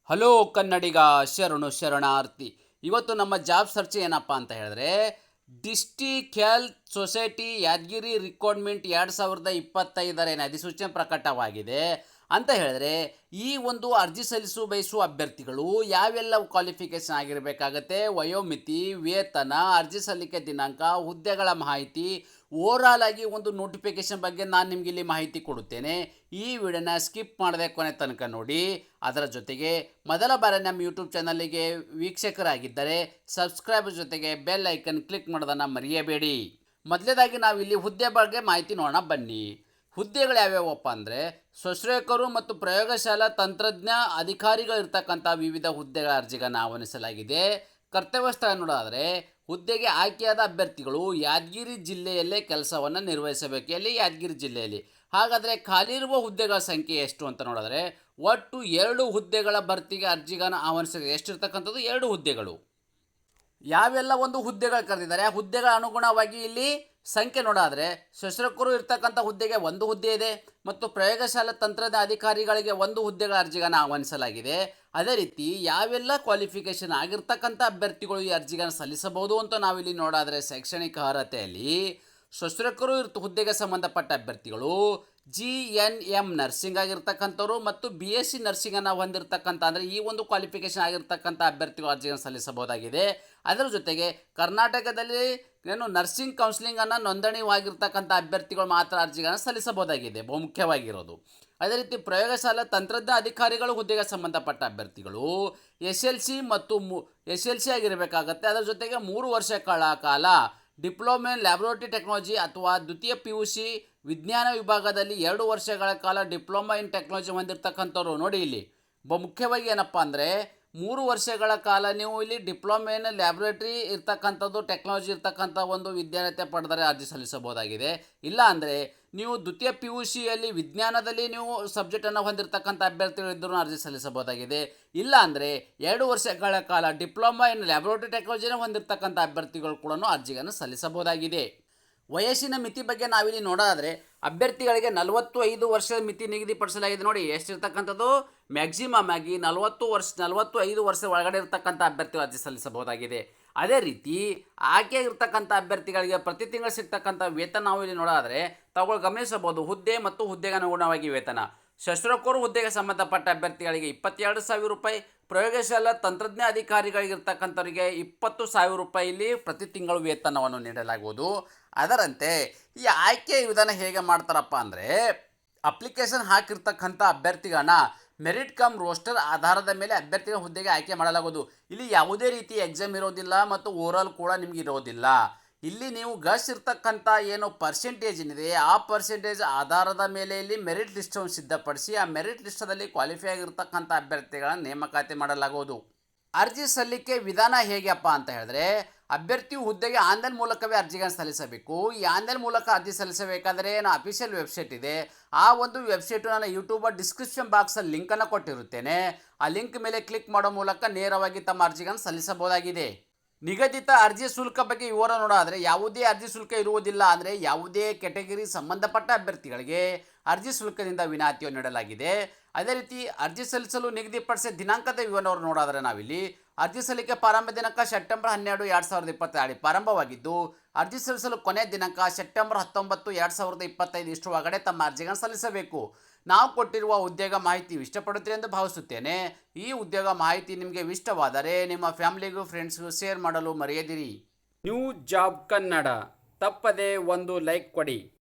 Hello ಕನ್ನಡಿಗ, ಶರಣು ಶರಣಾರ್ಥಿ. ಇವತ್ತು ನಮ್ಮ ಜಾಬ್ ಸರ್ಚ್ ಏನಪ್ಪ ಅಂತ ಹೇಳಿದ್ರೆ, district health society Yadgiri recruitment 2025 ಅಧಿಸೂಚನೆ ಪ್ರಕಟವಾಗಿದೆ ಅಂತ ಹೇಳಿದ್ರೆ, ಈ ಒಂದು ಅರ್ಜಿ ಬಯಸುವ ಅಭ್ಯರ್ಥಿಗಳು ಯಾವೆಲ್ಲ ಕ್ವಾಲಿಫಿಕೇಶನ್ ಆಗಿರಬೇಕಾಗತ್ತೆ, ವಯೋಮಿತಿ, ವೇತನ, ಅರ್ಜಿ ಸಲ್ಲಿಕೆ ದಿನಾಂಕ, ಹುದ್ದೆಗಳ ಮಾಹಿತಿ, ಓವರಾಲ್ ಆಗಿ ಒಂದು ನೋಟಿಫಿಕೇಶನ್ ಬಗ್ಗೆ ನಾನು ನಿಮಗೆ ಇಲ್ಲಿ ಮಾಹಿತಿ ಕೊಡುತ್ತೇನೆ. ಈ ವಿಡಿಯೋನ ಸ್ಕಿಪ್ ಮಾಡದೆ ಕೊನೆ ತನಕ ನೋಡಿ. ಅದರ ಜೊತೆಗೆ ಮೊದಲ ಬಾರಿ ನಮ್ಮ ಯೂಟ್ಯೂಬ್ ಚಾನಲ್ಗೆ ವೀಕ್ಷಕರಾಗಿದ್ದರೆ ಸಬ್ಸ್ಕ್ರೈಬ್ ಜೊತೆಗೆ ಬೆಲ್ ಐಕನ್ ಕ್ಲಿಕ್ ಮಾಡೋದನ್ನು ಮರೆಯಬೇಡಿ. ಮೊದಲೇದಾಗಿ ನಾವು ಇಲ್ಲಿ ಹುದ್ದೆ ಬಗ್ಗೆ ಮಾಹಿತಿ ನೋಡೋಣ ಬನ್ನಿ. ಹುದ್ದೆಗಳು ಯಾವ್ಯಾವಪ್ಪ ಅಂದರೆ, ಶಸ್ತ್ರಕರು ಮತ್ತು ಪ್ರಯೋಗಶಾಲಾ ತಂತ್ರಜ್ಞ ಅಧಿಕಾರಿಗಳಿರ್ತಕ್ಕಂಥ ವಿವಿಧ ಹುದ್ದೆಗಳ ಅರ್ಜಿಗಳನ್ನು ಆಹ್ವಾನಿಸಲಾಗಿದೆ. ಕರ್ತವ್ಯ ಸ್ಥಳ ನೋಡೋದಾದರೆ, ಹುದ್ದೆಗೆ ಆಯ್ಕೆಯಾದ ಅಭ್ಯರ್ಥಿಗಳು ಯಾದಗಿರಿ ಜಿಲ್ಲೆಯಲ್ಲೇ ಕೆಲಸವನ್ನು ನಿರ್ವಹಿಸಬೇಕು. ಎಲ್ಲಿ? ಯಾದಗಿರಿ ಜಿಲ್ಲೆಯಲ್ಲಿ. ಹಾಗಾದರೆ ಖಾಲಿ ಇರುವ ಹುದ್ದೆಗಳ ಸಂಖ್ಯೆ ಎಷ್ಟು ಅಂತ ನೋಡಿದ್ರೆ, ಒಟ್ಟು 2 ಹುದ್ದೆಗಳ ಭರ್ತಿಗೆ ಅರ್ಜಿಗಳನ್ನು ಆಹ್ವಾನಿಸಿದೆ. ಎಷ್ಟಿರ್ತಕ್ಕಂಥದ್ದು? 2 ಹುದ್ದೆಗಳು. ಯಾವೆಲ್ಲ ಒಂದು ಹುದ್ದೆಗಳು ಕರೆದಿದ್ದಾರೆ, ಆ ಹುದ್ದೆಗಳ ಅನುಗುಣವಾಗಿ ಇಲ್ಲಿ ಸಂಖ್ಯೆ ನೋಡಾದರೆ, ಶಸ್ತ್ರಕರು ಇರ್ತಕ್ಕಂಥ ಹುದ್ದೆಗೆ 1 ಹುದ್ದೆ ಇದೆ ಮತ್ತು ಪ್ರಯೋಗಶಾಲಾ ತಂತ್ರದ ಅಧಿಕಾರಿಗಳಿಗೆ 1 ಹುದ್ದೆಗಳ ಅರ್ಜಿಗಳನ್ನು ಆಹ್ವಾನಿಸಲಾಗಿದೆ. ಅದೇ ರೀತಿ ಯಾವೆಲ್ಲ ಕ್ವಾಲಿಫಿಕೇಷನ್ ಆಗಿರ್ತಕ್ಕಂಥ ಅಭ್ಯರ್ಥಿಗಳು ಈ ಅರ್ಜಿಗಳನ್ನು ಸಲ್ಲಿಸಬಹುದು ಅಂತ ನಾವಿಲ್ಲಿ ನೋಡಾದರೆ, ಶೈಕ್ಷಣಿಕ ಅರ್ಹತೆಯಲ್ಲಿ ಶಸ್ತ್ರಕರು ಹುದ್ದೆಗೆ ಸಂಬಂಧಪಟ್ಟ ಅಭ್ಯರ್ಥಿಗಳು GNM ನರ್ಸಿಂಗ್ ಆಗಿರ್ತಕ್ಕಂಥವ್ರು ಮತ್ತು BSc ನರ್ಸಿಂಗನ್ನು ಹೊಂದಿರತಕ್ಕಂಥ, ಅಂದರೆ ಈ ಒಂದು ಕ್ವಾಲಿಫಿಕೇಷನ್ ಆಗಿರ್ತಕ್ಕಂಥ ಅಭ್ಯರ್ಥಿಗಳು ಅರ್ಜಿಯನ್ನು ಸಲ್ಲಿಸಬಹುದಾಗಿದೆ. ಅದರ ಜೊತೆಗೆ ಕರ್ನಾಟಕದಲ್ಲಿ ನರ್ಸಿಂಗ್ ಕೌನ್ಸಿಲಿಂಗನ್ನು ನೋಂದಣಿವಾಗಿರ್ತಕ್ಕಂಥ ಅಭ್ಯರ್ಥಿಗಳು ಮಾತ್ರ ಅರ್ಜಿಗಳನ್ನು ಸಲ್ಲಿಸಬಹುದಾಗಿದೆ, ಬಹುಮುಖ್ಯವಾಗಿರೋದು. ಅದೇ ರೀತಿ ಪ್ರಯೋಗಶಾಲಾ ತಂತ್ರಜ್ಞ ಅಧಿಕಾರಿಗಳು ಹುದ್ದೆಗೆ ಸಂಬಂಧಪಟ್ಟ ಅಭ್ಯರ್ಥಿಗಳು SLC ಮತ್ತು SLC ಆಗಿರಬೇಕಾಗತ್ತೆ. ಅದರ ಜೊತೆಗೆ 3 ವರ್ಷಗಳ ಕಾಲ ಡಿಪ್ಲೊಮಾ ಇನ್ ಲ್ಯಾಬ್ರೋಟರಿ ಟೆಕ್ನಾಲಜಿ ಅಥವಾ ದ್ವಿತೀಯ PUC ವಿಜ್ಞಾನ ವಿಭಾಗದಲ್ಲಿ 2 ವರ್ಷಗಳ ಕಾಲ ಡಿಪ್ಲೊಮಾ ಇನ್ ಟೆಕ್ನಾಲಜಿ ಹೊಂದಿರತಕ್ಕಂಥವ್ರು. ನೋಡಿ ಇಲ್ಲಿ ಮುಖ್ಯವಾಗಿ ಏನಪ್ಪ ಅಂದರೆ, 3 ವರ್ಷಗಳ ಕಾಲ ನೀವು ಇಲ್ಲಿ ಡಿಪ್ಲೊಮಾ ಇನ್ ಲ್ಯಾಬ್ರೇಟರಿ ಇರ್ತಕ್ಕಂಥದ್ದು, ಟೆಕ್ನಾಲಜಿ ಇರ್ತಕ್ಕಂಥ ಒಂದು ವಿದ್ಯಾರ್ಥಿ ಪಡೆದರೆ ಅರ್ಜಿ ಸಲ್ಲಿಸಬಹುದಾಗಿದೆ. ಇಲ್ಲ ಅಂದರೆ ನೀವು ದ್ವಿತೀಯ PUCಯಲ್ಲಿ ವಿಜ್ಞಾನದಲ್ಲಿ ನೀವು ಸಬ್ಜೆಕ್ಟನ್ನು ಹೊಂದಿರತಕ್ಕಂಥ ಅಭ್ಯರ್ಥಿಗಳಿದ್ದರೂ ಅರ್ಜಿ ಸಲ್ಲಿಸಬಹುದಾಗಿದೆ. ಇಲ್ಲ ಅಂದರೆ 2 ವರ್ಷಗಳ ಕಾಲ ಡಿಪ್ಲೊಮಾ ಇನ್ ಲ್ಯಾಬ್ರೋಟರಿ ಟೆಕ್ನಾಲಜಿನ ಹೊಂದಿರತಕ್ಕಂಥ ಅಭ್ಯರ್ಥಿಗಳು ಕೂಡ ಅರ್ಜಿಯನ್ನು ಸಲ್ಲಿಸಬಹುದಾಗಿದೆ. ವಯಸ್ಸಿನ ಮಿತಿ ಬಗ್ಗೆ ನಾವಿಲ್ಲಿ ನೋಡೋದಾದರೆ, ಅಭ್ಯರ್ಥಿಗಳಿಗೆ 45 ವರ್ಷದ ಮಿತಿ ನಿಗದಿಪಡಿಸಲಾಗಿದೆ. ನೋಡಿ ಎಷ್ಟಿರ್ತಕ್ಕಂಥದ್ದು, ಮ್ಯಾಕ್ಸಿಮಮ್ ಆಗಿ 45 ವರ್ಷ ಒಳಗಡೆ ಇರತಕ್ಕಂಥ ಅಭ್ಯರ್ಥಿಗಳು ಅರ್ಜಿ ಸಲ್ಲಿಸಬಹುದಾಗಿದೆ. ಅದೇ ರೀತಿ ಆಯ್ಕೆ ಇರ್ತಕ್ಕಂಥ ಅಭ್ಯರ್ಥಿಗಳಿಗೆ ಪ್ರತಿ ತಿಂಗಳು ಸಿಗ್ತಕ್ಕಂಥ ವೇತನ ನಾವು ಇಲ್ಲಿ ನೋಡೋದಾದರೆ ತಾವುಗಳು ಗಮನಿಸಬಹುದು. ಹುದ್ದೆ ಮತ್ತು ಹುದ್ದೆಗೆ ಅನುಗುಣವಾಗಿ ವೇತನ. ಶಸ್ತ್ರಕೋರು ಹುದ್ದೆಗೆ ಸಂಬಂಧಪಟ್ಟ ಅಭ್ಯರ್ಥಿಗಳಿಗೆ 22,000 ರೂಪಾಯಿ, ಪ್ರಯೋಗಶಾಲಾ ತಂತ್ರಜ್ಞ ಅಧಿಕಾರಿಗಳಿರ್ತಕ್ಕಂಥವರಿಗೆ 20,000 ರೂಪಾಯಿ ಇಲ್ಲಿ ಪ್ರತಿ ತಿಂಗಳು ವೇತನವನ್ನು ನೀಡಲಾಗುವುದು. ಅದರಂತೆ ಈ ಆಯ್ಕೆ ವಿಧಾನ ಹೇಗೆ ಮಾಡ್ತಾರಪ್ಪ ಅಂದರೆ, ಅಪ್ಲಿಕೇಶನ್ ಹಾಕಿರ್ತಕ್ಕಂಥ ಅಭ್ಯರ್ಥಿಗಳನ್ನ ಮೆರಿಟ್ ಕಮ್ ರೋಸ್ಟರ್ ಆಧಾರದ ಮೇಲೆ ಅಭ್ಯರ್ಥಿಗಳ ಹುದ್ದೆಗೆ ಆಯ್ಕೆ ಮಾಡಲಾಗುವುದು. ಇಲ್ಲಿ ಯಾವುದೇ ರೀತಿ ಎಕ್ಸಾಮ್ ಇರೋದಿಲ್ಲ ಮತ್ತು ಓವರಾಲ್ ಕೂಡ ನಿಮಗೆ ಇರೋದಿಲ್ಲ. ಇಲ್ಲಿ ನೀವು ಇರ್ತಕ್ಕಂಥ ಏನು ಪರ್ಸೆಂಟೇಜ್ ಏನಿದೆ, ಆ ಪರ್ಸೆಂಟೇಜ್ ಆಧಾರದ ಮೇಲೆ ಇಲ್ಲಿ ಮೆರಿಟ್ ಲಿಸ್ಟನ್ನು ಸಿದ್ಧಪಡಿಸಿ ಆ ಮೆರಿಟ್ ಲಿಸ್ಟದಲ್ಲಿ ಕ್ವಾಲಿಫೈ ಆಗಿರ್ತಕ್ಕಂಥ ಅಭ್ಯರ್ಥಿಗಳನ್ನು ನೇಮಕಾತಿ ಮಾಡಲಾಗುವುದು. ಅರ್ಜಿ ಸಲ್ಲಿಕೆ ವಿಧಾನ ಹೇಗೆಪ್ಪ ಅಂತ ಹೇಳಿದ್ರೆ, ಅಭ್ಯರ್ಥಿಯು ಹುದ್ದೆಗೆ ಆನ್ಲೈನ್ ಮೂಲಕವೇ ಅರ್ಜಿಗಳನ್ನು ಸಲ್ಲಿಸಬೇಕು. ಈ ಆನ್ಲೈನ್ ಮೂಲಕ ಅರ್ಜಿ ಸಲ್ಲಿಸಬೇಕಾದರೆ ಅಫಿಷಿಯಲ್ ವೆಬ್ಸೈಟ್ ಇದೆ. ಆ ಒಂದು ವೆಬ್ಸೈಟು ನಾನು ಯೂಟ್ಯೂಬರ್ ಡಿಸ್ಕ್ರಿಪ್ಷನ್ ಬಾಕ್ಸಲ್ಲಿ ಲಿಂಕನ್ನು ಕೊಟ್ಟಿರುತ್ತೇನೆ. ಆ ಲಿಂಕ್ ಮೇಲೆ ಕ್ಲಿಕ್ ಮಾಡೋ ಮೂಲಕ ನೇರವಾಗಿ ತಮ್ಮ ಅರ್ಜಿಗಳನ್ನು ಸಲ್ಲಿಸಬಹುದಾಗಿದೆ. ನಿಗದಿತ ಅರ್ಜಿ ಶುಲ್ಕ ಬಗ್ಗೆ ವಿವರ ನೋಡೋದಾದರೆ, ಯಾವುದೇ ಅರ್ಜಿ ಶುಲ್ಕ ಇರುವುದಿಲ್ಲ. ಅಂದರೆ ಯಾವುದೇ ಕೆಟಗರಿ ಸಂಬಂಧಪಟ್ಟ ಅಭ್ಯರ್ಥಿಗಳಿಗೆ ಅರ್ಜಿ ಶುಲ್ಕದಿಂದ ವಿನಾಯಿತಿಯನ್ನು ನೀಡಲಾಗಿದೆ. ಅದೇ ರೀತಿ ಅರ್ಜಿ ಸಲ್ಲಿಸಲು ನಿಗದಿಪಡಿಸಿದ ದಿನಾಂಕದ ವಿವರವನ್ನು ನೋಡೋದಾದರೆ, ನಾವಿಲ್ಲಿ ಅರ್ಜಿ ಸಲ್ಲಿಕೆ ಪ್ರಾರಂಭ ದಿನಾಂಕ ಸೆಪ್ಟೆಂಬರ್ 12, 2022 ಪ್ರಾರಂಭವಾಗಿದ್ದು, ಅರ್ಜಿ ಸಲ್ಲಿಸಲು ಕೊನೆಯ ದಿನಾಂಕ ಸೆಪ್ಟೆಂಬರ್ 19, 2025 ಇಷ್ಟರೊಳಗಡೆ ತಮ್ಮ ಅರ್ಜಿಗಳನ್ನು ಸಲ್ಲಿಸಬೇಕು. ನಾವು ಕೊಟ್ಟಿರುವ ಉದ್ಯೋಗ ಮಾಹಿತಿ ಇಷ್ಟಪಡುತ್ತೀರಿ ಎಂದು ಭಾವಿಸುತ್ತೇನೆ. ಈ ಉದ್ಯೋಗ ಮಾಹಿತಿ ನಿಮಗೆ ಇಷ್ಟವಾದರೆ ನಿಮ್ಮ ಫ್ಯಾಮಿಲಿಗೂ ಫ್ರೆಂಡ್ಸ್ಗೂ ಶೇರ್ ಮಾಡಲು ಮರೆಯದಿರಿ. ನ್ಯೂ ಜಾಬ್ ಕನ್ನಡ ತಪ್ಪದೆ ಒಂದು ಲೈಕ್ ಕೊಡಿ.